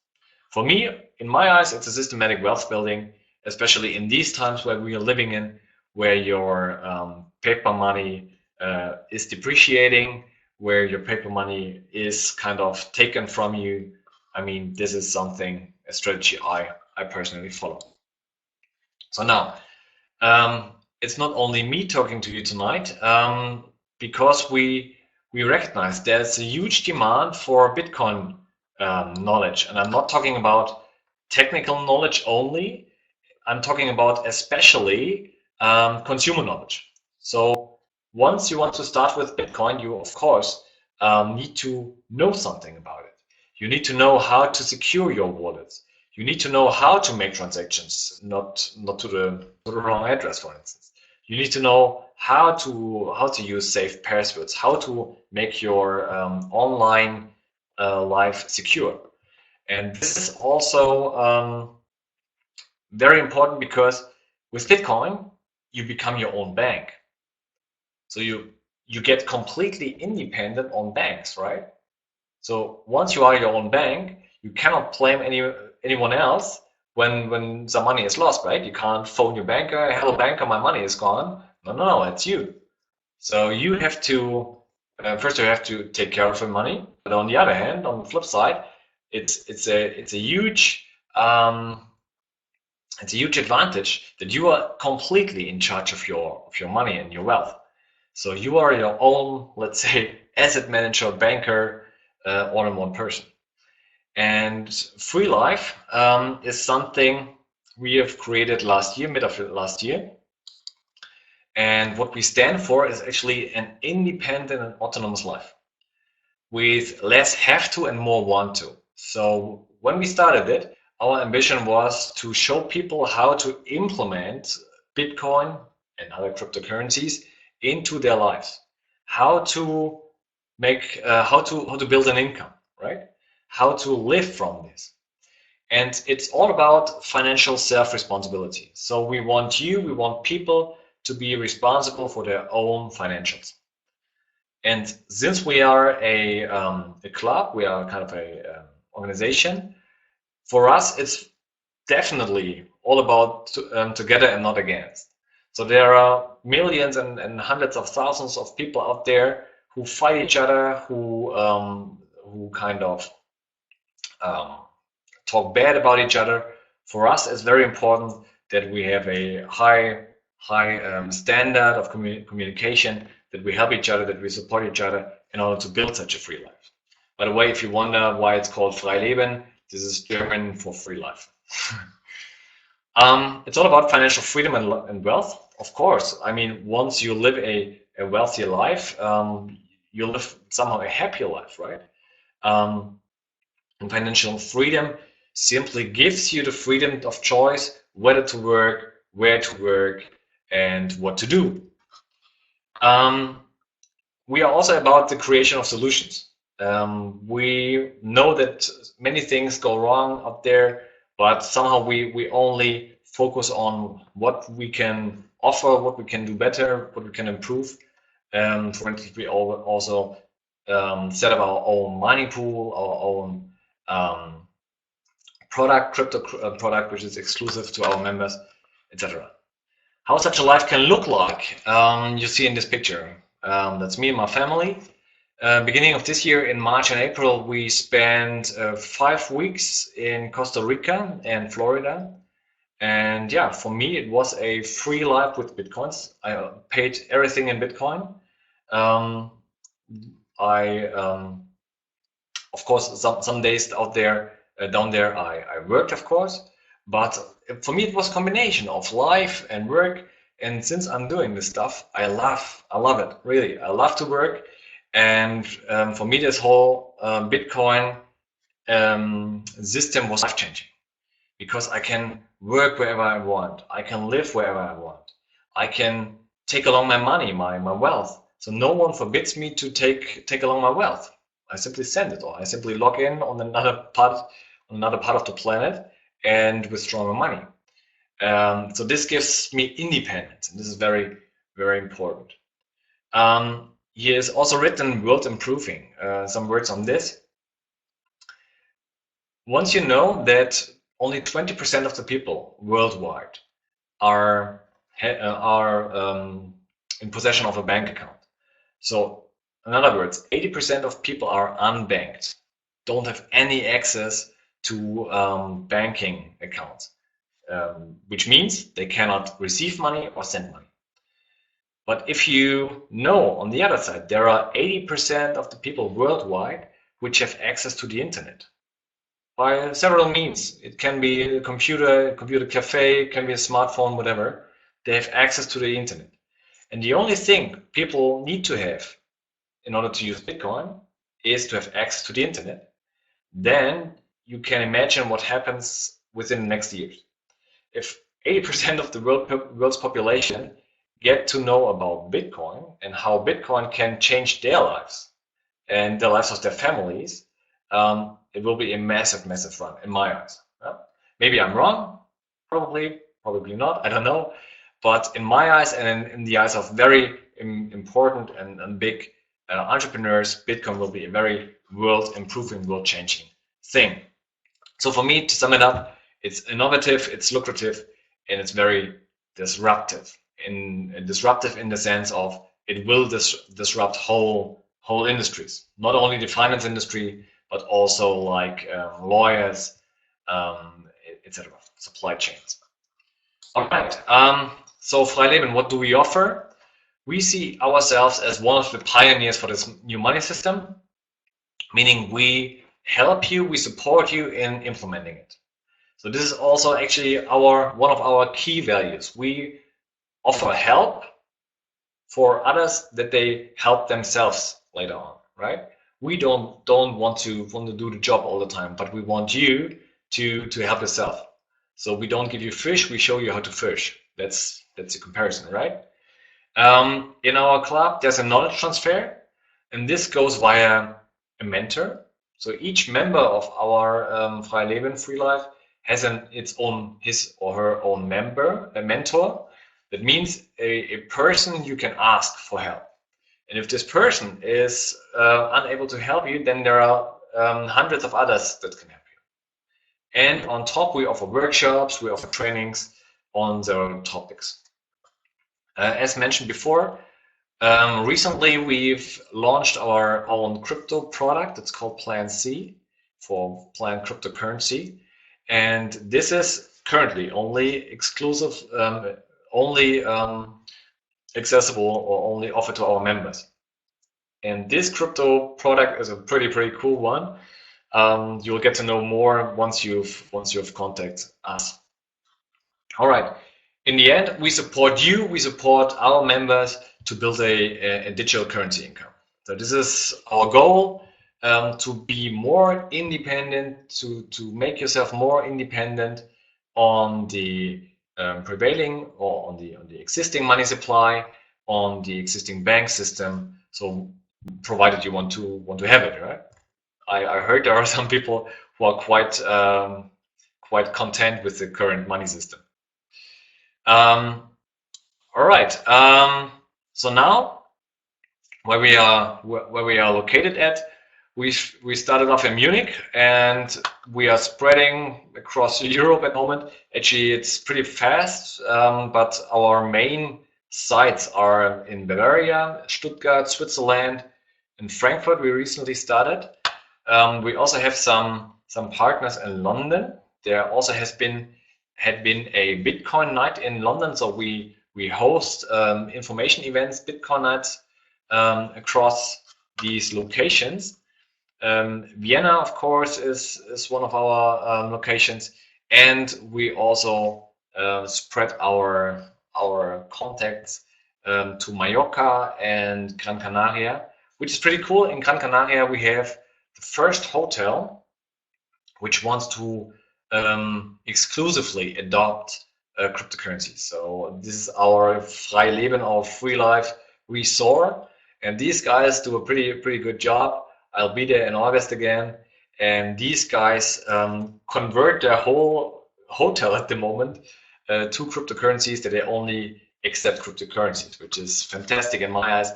For me, in my eyes, it's a systematic wealth building, especially in these times where we are living in, where your paper money is depreciating, where your paper money is kind of taken from you. I mean, this is a strategy I personally follow. So now, it's not only me talking to you tonight, because we recognize there's a huge demand for Bitcoin knowledge. And I'm not talking about technical knowledge only, I'm talking about especially consumer knowledge. So once you want to start with Bitcoin, you of course need to know something about it. You need to know how to secure your wallets. You need to know how to make transactions, not to the wrong address, for instance. You need to know how to use safe passwords, how to make your online life secure. And this is also very important because with Bitcoin, you become your own bank. So you get completely independent on banks, right? So once you are your own bank, you cannot blame anyone else when some money is lost, right? You can't phone your banker, hello banker, my money is gone. No, it's you. So you have to first you have to take care of your money, but on the other hand, on the flip side, it's a huge advantage that you are completely in charge of your money and your wealth. So you are your own, let's say, asset manager, banker, all in one person. And Free Life is something we have created last year, mid of last year. And what we stand for is actually an independent and autonomous life with less have to and more want to. So when we started it, our ambition was to show people how to implement Bitcoin and other cryptocurrencies into their lives, how to make, how to build an income, right? How to live from this. And it's all about financial self-responsibility. So we want people to be responsible for their own financials. And since we are a club, we are kind of a organization, for us it's definitely all about together and not against. So there are millions and hundreds of thousands of people out there who fight each other, who kind of talk bad about each other. For us, it's very important that we have a high standard of communication, that we help each other, that we support each other in order to build such a free life. By the way, if you wonder why it's called Frei-Leben, this is German for free life. It's all about financial freedom and wealth, of course. I mean, once you live a wealthy life, you live somehow a happier life, right? And financial freedom simply gives you the freedom of choice whether to work, where to work, and what to do. We are also about the creation of solutions. We know that many things go wrong out there, but somehow we only focus on what we can offer, what we can do better, what we can improve. For instance, we also set up our own mining pool, our own crypto product, which is exclusive to our members, etc. How such a life can look like, you see in this picture. That's me and my family. Beginning of this year, in March and April, we spent 5 weeks in Costa Rica and Florida. And yeah, for me, it was a free life with Bitcoins. I paid everything in Bitcoin. Of course, some days out there, down there, I worked, of course. But for me, it was a combination of life and work. And since I'm doing this stuff, I love it, really. I love to work. And for me, this whole Bitcoin system was life-changing, because I can work wherever I want. I can live wherever I want. I can take along my money, my wealth. So no one forbids me to take along my wealth. I simply send it, or I simply log in on another part of the planet and withdraw my money. So this gives me independence, and this is very, very important. Here is also written world improving. Some words on this. Once you know that only 20% of the people worldwide are in possession of a bank account. So in other words, 80% of people are unbanked, don't have any access to banking accounts, which means they cannot receive money or send money. But if you know, on the other side, there are 80% of the people worldwide which have access to the internet by several means. It can be a computer cafe, it can be a smartphone, whatever. They have access to the internet. And the only thing people need to have in order to use Bitcoin is to have access to the internet. Then you can imagine what happens within the next years. If 80% of the world's population get to know about Bitcoin and how Bitcoin can change their lives and the lives of their families, it will be a massive, massive run in my eyes. Maybe I'm wrong, probably not, I don't know. But in my eyes and in the eyes of very important and big entrepreneurs, Bitcoin will be a very world-improving, world-changing thing. So for me, to sum it up, it's innovative, it's lucrative, and it's very disruptive. Disruptive in the sense of it will disrupt whole industries, not only the finance industry, but also like lawyers, etc., supply chains. All right. So Frei-Leben, what do we offer? We see ourselves as one of the pioneers for this new money system, meaning we help you, we support you in implementing it. So this is also actually one of our key values. We offer help for others that they help themselves later on, right? We don't want to do the job all the time, but we want you to help yourself. So we don't give you fish, we show you how to fish. That's the comparison, right? In our club, there's a knowledge transfer, and this goes via a mentor. So each member of our Frei-Leben Free Life has his or her own mentor. That means a person you can ask for help. And if this person is unable to help you, then there are hundreds of others that can help you. And on top, we offer workshops, we offer trainings on the topics. As mentioned before, recently we've launched our own crypto product. It's called Plan C, for Plan Cryptocurrency. And this is currently only exclusive, only accessible or only offered to our members. And this crypto product is a pretty cool one. You'll get to know more once you've contacted us. All right. In the end, we support you. We support our members to build a digital currency income. So this is our goal, to be more independent, to make yourself more independent on the prevailing or on the existing money supply, on the existing bank system. So provided you want to have it, right? I heard there are some people who are quite content with the current money system. All right. So now, where we are located at, we started off in Munich, and we are spreading across Europe at the moment. Actually, it's pretty fast, but our main sites are in Bavaria, Stuttgart, Switzerland, and Frankfurt. We recently started. We also have some partners in London. There also had been a Bitcoin night in London, so we host information events, Bitcoin nights, across these locations. Vienna, of course, is one of our locations, and we also spread our contacts to Mallorca and Gran Canaria, which is pretty cool. In Gran Canaria, we have the first hotel which wants to exclusively adopt cryptocurrency. So this is our Frei-Leben, our free life resort, and these guys do a pretty good job. I'll be there in August again, and these guys convert their whole hotel at the moment to cryptocurrencies, that they only accept cryptocurrencies, which is fantastic in my eyes.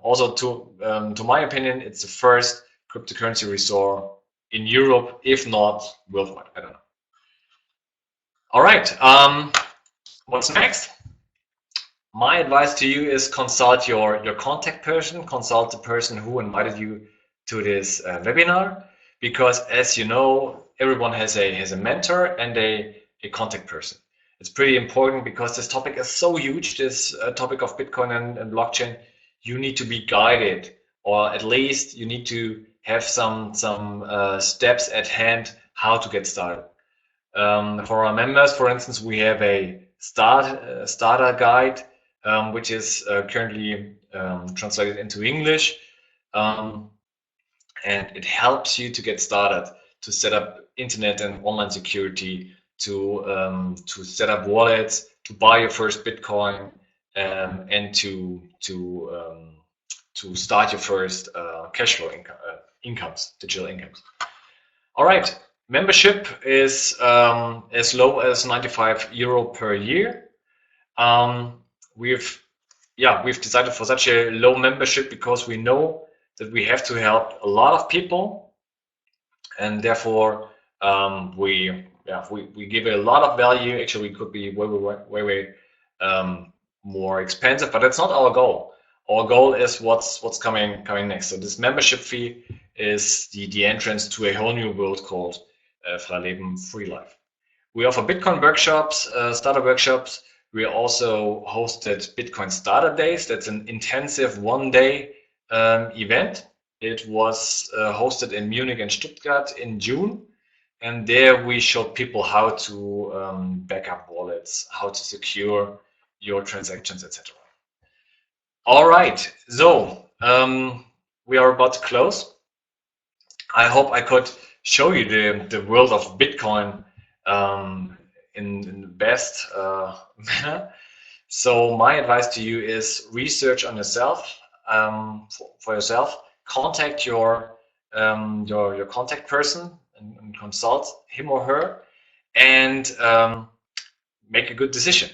Also, to my opinion, it's the first cryptocurrency resort in Europe, if not worldwide. I don't know. All right. What's next? My advice to you is consult your contact person, consult the person who invited you to this webinar, because as you know, everyone has a mentor and a contact person. It's pretty important because this topic is so huge, this topic of Bitcoin and blockchain. You need to be guided, or at least you need to have some steps at hand how to get started. For our members, for instance, we have a starter guide, which is currently translated into English, and it helps you to get started, to set up internet and online security, to set up wallets, to buy your first Bitcoin, and to start your first cash flow incomes, digital incomes. All right, membership is as low as €95 per year. We've decided for such a low membership because we know that we have to help a lot of people, and therefore we give a lot of value. Actually, we could be way more expensive, but that's not our goal. Our goal is what's coming next. So this membership fee is the entrance to a whole new world called Frei-Leben, Free Life. We offer Bitcoin workshops, starter workshops. We also hosted Bitcoin Starter Days. That's an intensive one-day event. It was hosted in Munich and Stuttgart in June. And there we showed people how to back up wallets, how to secure your transactions, etc. All right, so we are about to close. I hope I could show you the world of Bitcoin in the best manner. So my advice to you is research on yourself, for yourself. Contact your contact person and consult him or her, and make a good decision.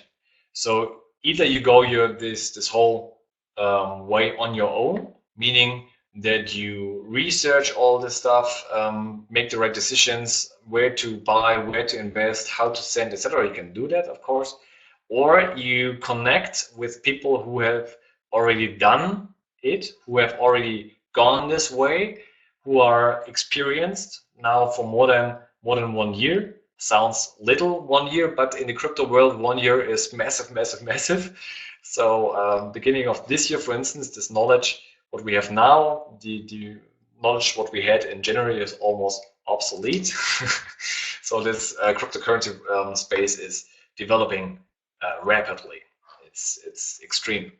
So either you go this whole way on your own, meaning that you research all this stuff, make the right decisions, where to buy, where to invest, how to send, etc. You can do that, of course. Or you connect with people who have already done it, who have already gone this way, who are experienced now for more than 1 year. Sounds little, 1 year, but in the crypto world, 1 year is massive. So beginning of this year, for instance, this knowledge what we have now, the knowledge what we had in January is almost obsolete. So this cryptocurrency space is developing rapidly. It's extreme.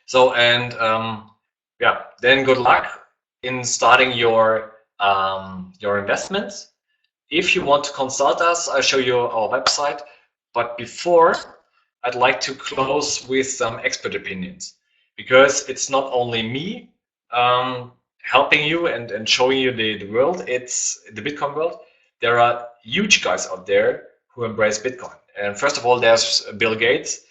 So, and then good luck in starting your investments. If you want to consult us, I'll show you our website. But before, I'd like to close with some expert opinions, because it's not only me helping you and showing you the world, it's the Bitcoin world. There are huge guys out there who embrace Bitcoin. And first of all, there's Bill Gates.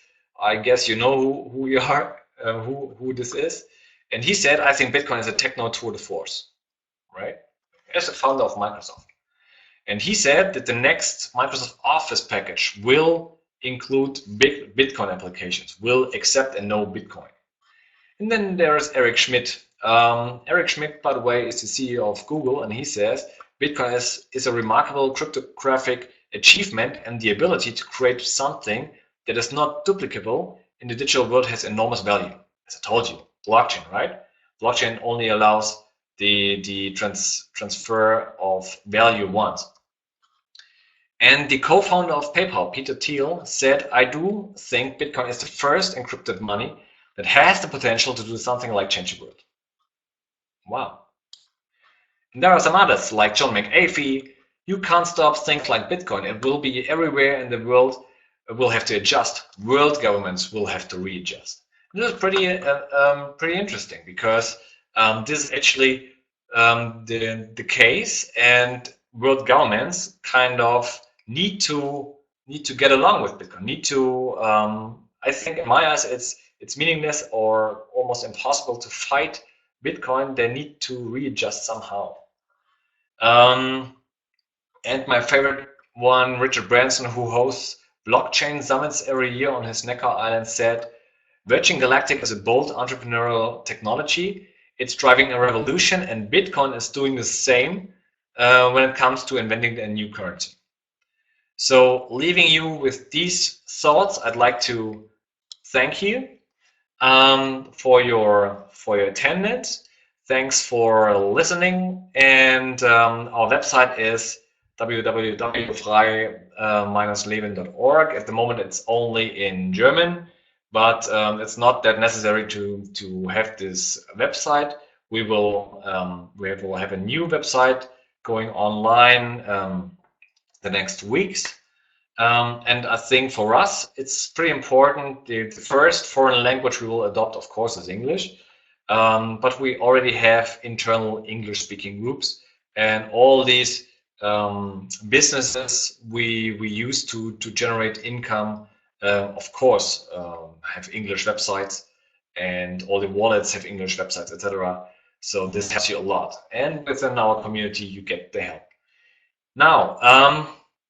I guess you know who you are, who this is. And he said, I think Bitcoin is a techno tour de force, right? As the founder of Microsoft. And he said that the next Microsoft Office package will include big Bitcoin applications, will accept and know Bitcoin. And then there's Eric Schmidt. Eric Schmidt, by the way, is the CEO of Google, and he says Bitcoin is a remarkable cryptographic achievement, and the ability to create something that is not duplicable in the digital world has enormous value. As I told you, blockchain, right? Blockchain only allows the transfer of value once. And the co-founder of PayPal, Peter Thiel, said, I do think Bitcoin is the first encrypted money that has the potential to do something like change the world. Wow. And there are some others, like John McAfee. You can't stop things like Bitcoin. It will be everywhere in the world. It will have to adjust. World governments will have to readjust. And this is pretty interesting, because this is actually the case, and world governments kind of need to get along with Bitcoin. Need to, I think, in my eyes, it's meaningless or almost impossible to fight Bitcoin. They need to readjust somehow. And my favorite one, Richard Branson, who hosts blockchain summits every year on his Necker Island, said, Virgin Galactic is a bold entrepreneurial technology. It's driving a revolution, and Bitcoin is doing the same when it comes to inventing a new currency. So, leaving you with these thoughts, I'd like to thank you for your attendance. Thanks for listening, and our website is www.frei-leben.org. At the moment, it's only in German, but it's not that necessary to have this website. We will have a new website going online the next weeks. And I think for us, it's pretty important. The first foreign language we will adopt, of course, is English. But we already have internal English-speaking groups and all these businesses we use to generate income, of course, have English websites, and all the wallets have English websites, etc. So this helps you a lot, and within our community you get the help. Now,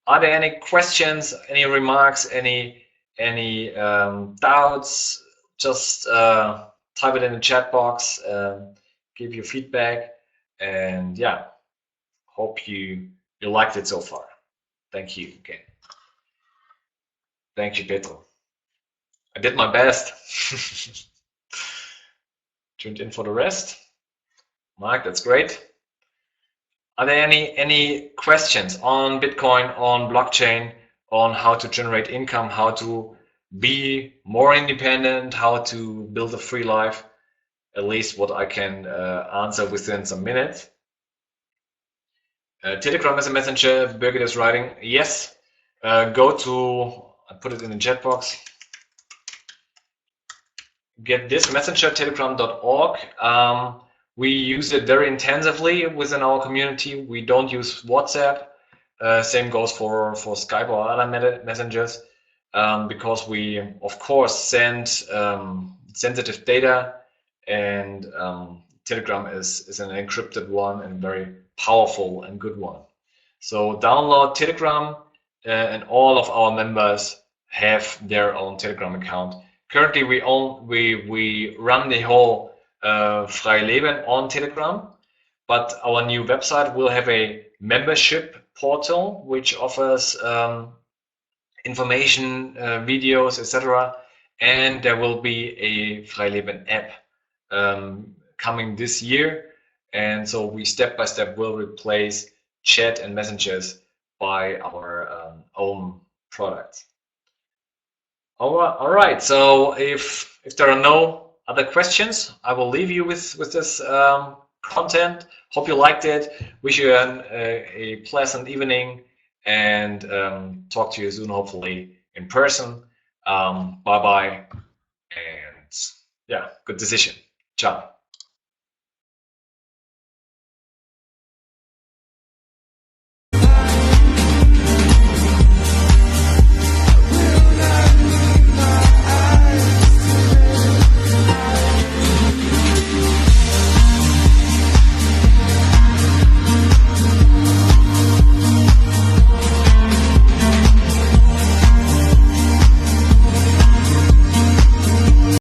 are there any questions, any remarks, any doubts? Just type it in the chat box, give your feedback, and yeah, hope you liked it so far. Thank you again. Thank you, Petro. I did my best. Tuned in for the rest. Mark, that's great. Are there any questions on Bitcoin, on blockchain, on how to generate income, how to be more independent, how to build a free life? At least what I can answer within some minutes. Telegram as a messenger, Birgit is writing, yes. Go to, I put it in the chat box. Get this messenger, telegram.org. We use it very intensively within our community. We don't use WhatsApp. Same goes for Skype or other messengers, because we, of course, send sensitive data, and Telegram is an encrypted one and very powerful and good one. So download Telegram, and all of our members have their own Telegram account. Currently, we run the whole Frei-Leben on Telegram, but our new website will have a membership portal which offers information, videos, etc. And there will be a Frei-Leben app coming this year, and so we step by step will replace chat and messengers by our own products. All right. So if there are no other questions, I will leave you with this content. Hope you liked it. Wish you a pleasant evening, and talk to you soon, hopefully in person. Bye bye, and yeah, good decision. Ciao.